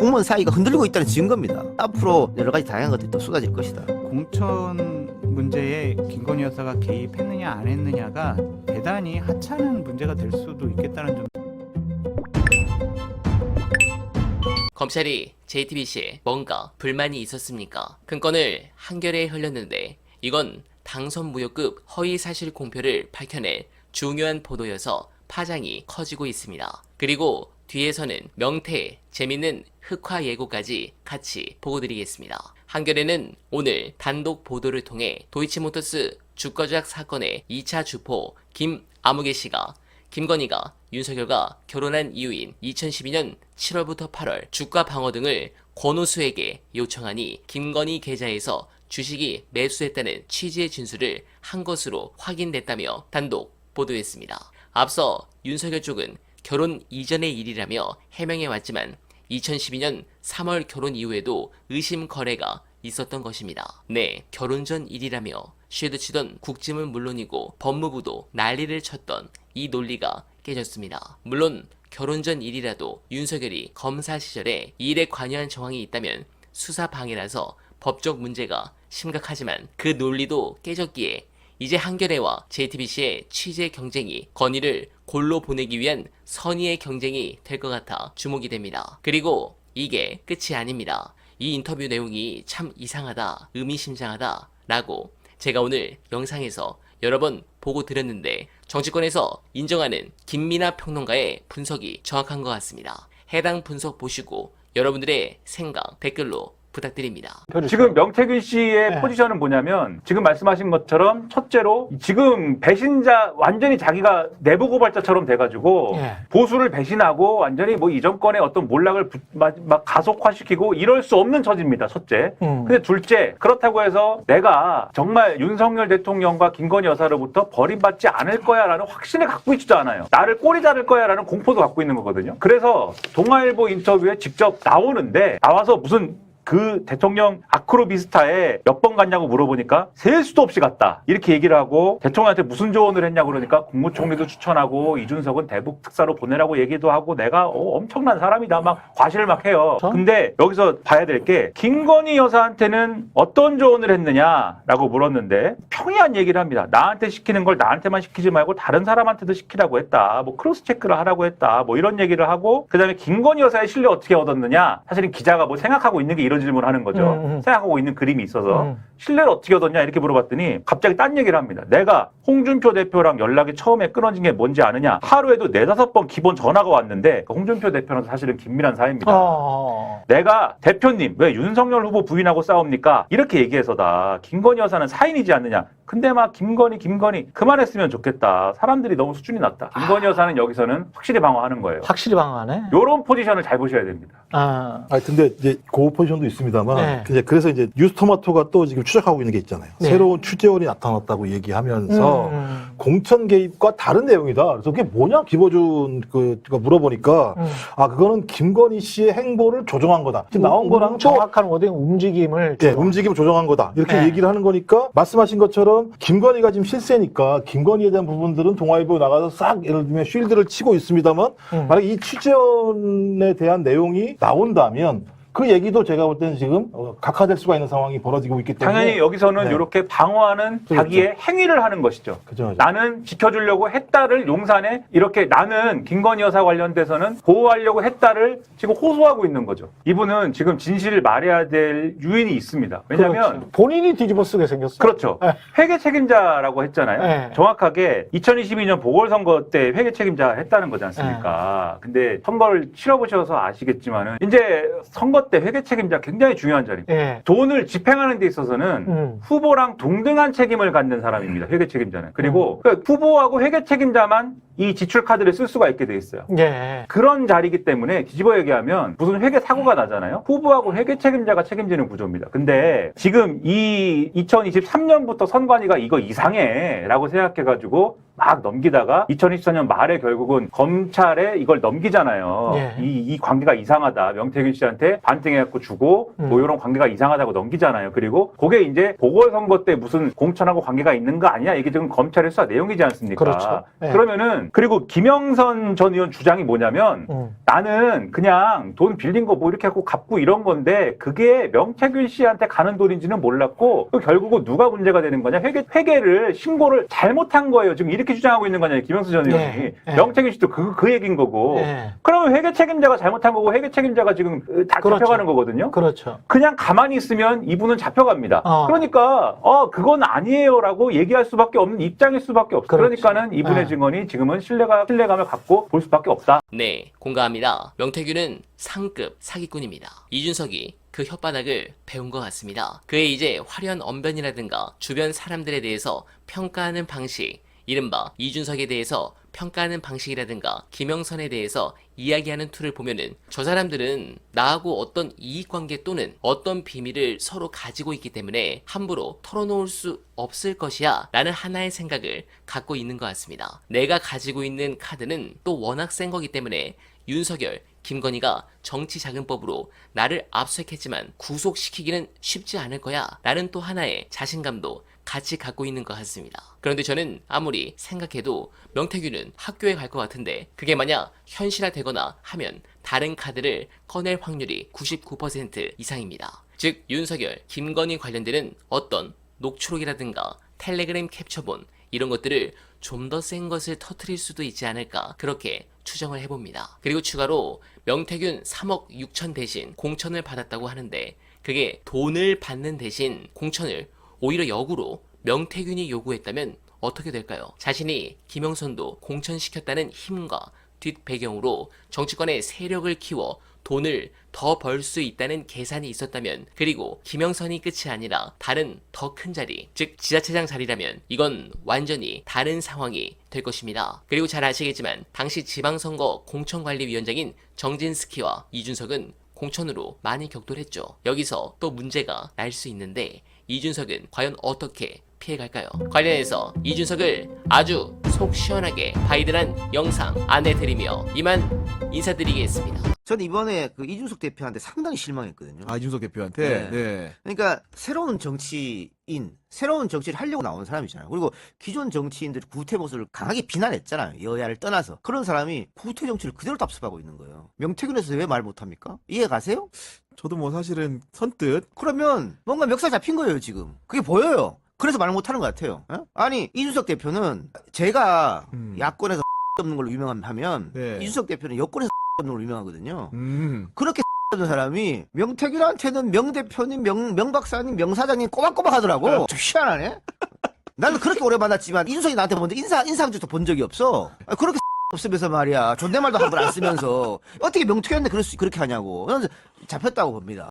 공무원 사이가 흔들리고 있다는 증거입니다. 앞으로 여러 가지 다양한 것들이 또 쏟아질 것이다. 공천 문제에 김건희 여사가 개입했느냐 안 했느냐가 대단히 하찮은 문제가 될 수도 있겠다는 점. 검찰이 JTBC에 뭔가 불만이 있었습니까? 큰 건을 한겨레에 흘렸는데 이건 당선 무효급 허위 사실 공표를 밝혀낸 중요한 보도여서 파장이 커지고 있습니다. 그리고 뒤에서는 명태, 재밌는 흑화 예고까지 같이 보고드리겠습니다. 한겨레는 오늘 단독 보도를 통해 도이치모터스 주가 조작 사건의 2차 주포 김아무개 씨가 김건희가 윤석열과 결혼한 이유인 2012년 7월부터 8월 주가 방어 등을 권오수에게 요청하니 김건희 계좌에서 주식이 매수했다는 취지의 진술을 한 것으로 확인됐다며 단독 보도했습니다. 앞서 윤석열 쪽은 결혼 이전의 일이라며 해명해왔지만 2012년 3월 결혼 이후에도 의심 거래가 있었던 것입니다. 네, 결혼 전 일이라며 쉐드치던 국짐은 물론이고 법무부도 난리를 쳤던 이 논리가 깨졌습니다. 물론 결혼 전 일이라도 윤석열이 검사 시절에 이 일에 관여한 정황이 있다면 수사 방해라서 법적 문제가 심각하지만 그 논리도 깨졌기에 이제 한겨레와 JTBC의 취재 경쟁이 건희를 골로 보내기 위한 선의의 경쟁이 될 것 같아 주목이 됩니다. 그리고 이게 끝이 아닙니다. 이 인터뷰 내용이 참 이상하다, 의미심장하다 라고 제가 오늘 영상에서 여러 번 보고 드렸는데 정치권에서 인정하는 김민하 평론가의 분석이 정확한 것 같습니다. 해당 분석 보시고 여러분들의 생각 댓글로 부탁드립니다. 지금 명태균 씨의 포지션은 뭐냐면 지금 말씀하신 것처럼 첫째로 지금 배신자 완전히 자기가 내부 고발자처럼 돼가지고 보수를 배신하고 완전히 뭐 이 정권의 어떤 몰락을 막 가속화시키고 이럴 수 없는 처지입니다. 첫째. 근데 둘째, 그렇다고 해서 내가 정말 윤석열 대통령과 김건희 여사로부터 버림받지 않을 거야라는 확신을 갖고 있지도 않아요. 나를 꼬리 자를 거야라는 공포도 갖고 있는 거거든요. 그래서 동아일보 인터뷰에 직접 나와서 무슨 그 대통령 아크로비스타에 몇 번 갔냐고 물어보니까 셀 수도 없이 갔다 이렇게 얘기를 하고 대통령한테 무슨 조언을 했냐고 그러니까 국무총리도 추천하고 이준석은 대북 특사로 보내라고 얘기도 하고 내가 엄청난 사람이다 막 과시를 막 해요. 근데 여기서 봐야 될 게 김건희 여사한테는 어떤 조언을 했느냐라고 물었는데 평이한 얘기를 합니다. 나한테 시키는 걸 나한테만 시키지 말고 다른 사람한테도 시키라고 했다. 뭐 크로스 체크를 하라고 했다. 뭐 이런 얘기를 하고 그다음에 김건희 여사의 신뢰 어떻게 얻었느냐? 사실은 기자가 뭐 생각하고 있는 게 이런 질문을 하는 거죠. 생각하고 있는 그림이 있어서 신뢰를 어떻게 얻었냐 이렇게 물어봤더니 갑자기 딴 얘기를 합니다. 내가 홍준표 대표랑 연락이 처음에 끊어진 게 뭔지 아느냐? 하루에도 4-5번 기본 전화가 왔는데 홍준표 대표는 사실은 긴밀한 사이입니다. 내가 대표님 왜 윤석열 후보 부인하고 싸웁니까? 이렇게 얘기해서다. 김건희 여사는 사인이지 않느냐? 근데 막 김건희 그만했으면 좋겠다. 사람들이 너무 수준이 낮다. 김건희 여사는 여기서는 확실히 방어하는 거예요. 확실히 방어하네. 요런 포지션을 잘 보셔야 됩니다. 근데 이제 그 포지션도 있습니다만, 그래서 이제 뉴스토마토가 또 지금 추적하고 있는 게 있잖아요. 새로운 취재원이 나타났다고 얘기하면서 공천 개입과 다른 내용이다. 그래서 그게 뭐냐? 김어준 그가 물어보니까 그거는 김건희 씨의 행보를 조정한 거다. 지금 나온 거랑 정확한 워딩 움직임을 움직임을 조정한 거다. 이렇게 얘기를 하는 거니까 말씀하신 것처럼 김건희가 지금 실세니까 김건희에 대한 부분들은 동아일보에 나가서 싹 예를 들면 쉴드를 치고 있습니다만 만약 이 취재원에 대한 내용이 나온다면 그 얘기도 제가 볼 때는 지금 각하될 수가 있는 상황이 벌어지고 있기 때문에 당연히 여기서는 이렇게 방어하는 자기의 행위를 하는 것이죠. 나는 지켜주려고 했다를 용산에 이렇게 나는 김건희 여사 관련돼서는 보호하려고 했다를 지금 호소하고 있는 거죠. 이분은 지금 진실을 말해야 될 유인이 있습니다. 왜냐하면 본인이 뒤집어 쓰게 생겼어요. 그렇죠. 회계 책임자라고 했잖아요. 정확하게 2022년 보궐선거 때 회계 책임자 했다는 거지 않습니까? 근데 선거를 치러보셔서 아시겠지만은 이제 선거 때 회계 책임자 굉장히 중요한 자리입니다. 돈을 집행하는 데 있어서는 후보랑 동등한 책임을 갖는 사람입니다. 회계 책임자는. 그리고 후보하고 회계 책임자만 이 지출 카드를 쓸 수가 있게 돼 있어요. 그런 자리이기 때문에 뒤집어 얘기하면 무슨 회계 사고가 나잖아요. 후보하고 회계 책임자가 책임지는 구조입니다. 근데 지금 이 2023년부터 선관위가 이거 이상해 라고 생각해가지고 막 넘기다가 2024년 말에 결국은 검찰에 이걸 넘기잖아요. 이 관계가 이상하다. 명태균 씨한테 반등해갖고 주고 뭐 이런 관계가 이상하다고 넘기잖아요. 그리고 그게 이제 보궐선거 때 무슨 공천하고 관계가 있는 거 아니야? 이게 지금 검찰의 수사 내용이지 않습니까? 그렇죠. 그러면은 그리고 김영선 전 의원 주장이 뭐냐면 나는 그냥 돈 빌린 거 뭐 이렇게 하고 갚고 이런 건데 그게 명태균 씨한테 가는 돈인지는 몰랐고 또 결국은 누가 문제가 되는 거냐 회계를 신고를 잘못한 거예요. 지금 이렇게 주장하고 있는 거냐 김영선 전 의원이. 네. 명태균 씨도 그 얘기인 거고. 네. 그러면 회계 책임자가 잘못한 거고 회계 책임자가 지금 다 그렇죠. 잡혀가는 거거든요. 그렇죠. 그냥 가만히 있으면 이분은 잡혀갑니다. 그러니까 그건 아니에요라고 얘기할 수밖에 없는 입장일 수밖에 없어요. 그렇지. 그러니까는 이분의 증언이 지금은 신뢰감을 갖고 볼 수밖에 없다. 네, 공감합니다. 명태균은 상급 사기꾼입니다. 이준석이 그 혓바닥을 배운 것 같습니다. 그의 이제 화려한 언변이라든가 주변 사람들에 대해서 평가하는 방식, 이른바 이준석에 대해서 평가하는 방식이라든가 김영선에 대해서 이야기하는 툴을 보면은 저 사람들은 나하고 어떤 이익관계 또는 어떤 비밀을 서로 가지고 있기 때문에 함부로 털어놓을 수 없을 것이야 라는 하나의 생각을 갖고 있는 것 같습니다. 내가 가지고 있는 카드는 또 워낙 센 거기 때문에 윤석열, 김건희가 정치자금법으로 나를 압수했지만 구속시키기는 쉽지 않을 거야 라는 또 하나의 자신감도 같이 갖고 있는 것 같습니다. 그런데 저는 아무리 생각해도 명태균은 학교에 갈 것 같은데 그게 만약 현실화되거나 하면 다른 카드를 꺼낼 확률이 99% 이상입니다. 즉 윤석열, 김건희 관련되는 어떤 녹취록이라든가 텔레그램 캡처본 이런 것들을 좀 더 센 것을 터뜨릴 수도 있지 않을까 그렇게 추정을 해봅니다. 그리고 추가로 명태균 3억 6천 대신 공천을 받았다고 하는데 그게 돈을 받는 대신 공천을 오히려 역으로 명태균이 요구했다면 어떻게 될까요? 자신이 김영선도 공천시켰다는 힘과 뒷배경으로 정치권의 세력을 키워 돈을 더 벌 수 있다는 계산이 있었다면 그리고 김영선이 끝이 아니라 다른 더 큰 자리 즉 지자체장 자리라면 이건 완전히 다른 상황이 될 것입니다. 그리고 잘 아시겠지만 당시 지방선거 공천관리위원장인 정진스키와 이준석은 공천으로 많이 격돌했죠. 여기서 또 문제가 날 수 있는데 이준석은 과연 어떻게 피해갈까요? 관련해서 이준석을 아주 속 시원하게 바이든한 영상 안내드리며 이만 인사드리겠습니다. 저는 이번에 그 이준석 대표한테 상당히 실망했거든요. 아, 이준석 대표한테? 네. 네. 그러니까 새로운 정치인, 새로운 정치를 하려고 나온 사람이잖아요. 그리고 기존 정치인들 구태 모습을 강하게 비난했잖아요. 여야를 떠나서. 그런 사람이 구태 정치를 그대로 답습하고 있는 거예요. 명태균에서 왜 말 못합니까? 이해 가세요? 저도 뭐 사실은 선뜻 그러면 뭔가 멱살 잡힌 거예요, 지금. 그게 보여요. 그래서 말 못하는 것 같아요. 어? 아니, 이준석 대표는 제가 야권에서 없는 걸로 유명하면 네. 이준석 대표는 여권에서 없는 걸로 유명하거든요. 그렇게 하는 사람이 명태균한테는 명 대표님, 명 박사님, 명 사장님 꼬박꼬박 하더라고. 좀 희한하네. 나는 그렇게 오래 만났지만 이준석이 나한테 먼저 인상주도 본 적이 없어. 그렇게 없으면서 말이야. 존댓말도 한 번 안 쓰면서 어떻게 명태균한테 그렇게 하냐고. 잡혔다고 봅니다.